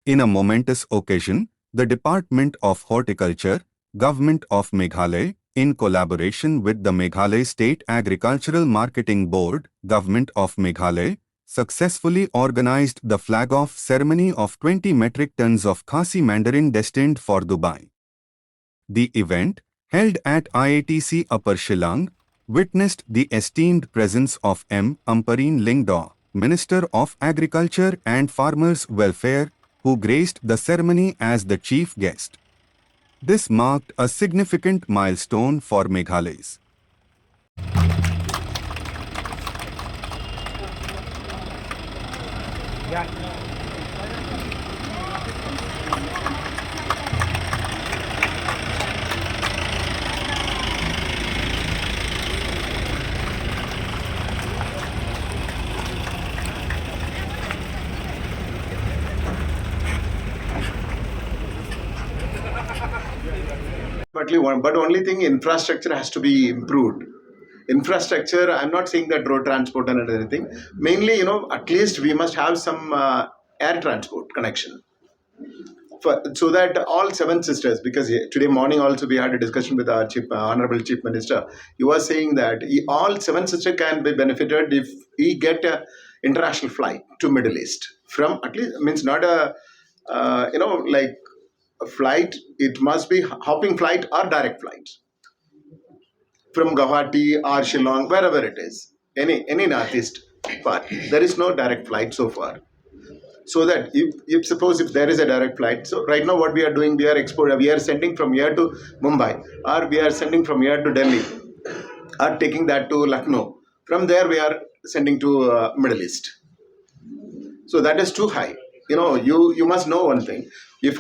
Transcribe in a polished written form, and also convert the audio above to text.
In a momentous occasion, the Department of Horticulture, Government of Meghalaya, in collaboration with the Meghalaya State Agricultural Marketing Board, Government of Meghalaya, successfully organized the flag-off ceremony of 20 metric tons of Khasi Mandarin destined for Dubai. The event, held at IATC Upper Shillong, witnessed the esteemed presence of M. Ampareen Lingdaw, Minister of Agriculture and Farmers' Welfare, who graced the ceremony as the chief guest. This marked a significant milestone for Meghalayas. But only thing, infrastructure has to be improved. Infrastructure, I'm not saying that road transport and anything. Mainly, at least we must have some air transport connection. So that all seven sisters, because today morning also we had a discussion with our honorable chief minister. He was saying that all seven sisters can be benefited if we get a international flight to Middle East from, at least, means not a like a flight. It must be hopping flight or direct flight from Guwahati or Shillong, wherever it is, any northeast part. There is no direct flight so far. So that if suppose if there is a direct flight, so right now what we are doing, we are sending from here to Mumbai, or we are sending from here to Delhi, or taking that to Lucknow. From there we are sending to Middle East. So that is too high. You must know one thing. If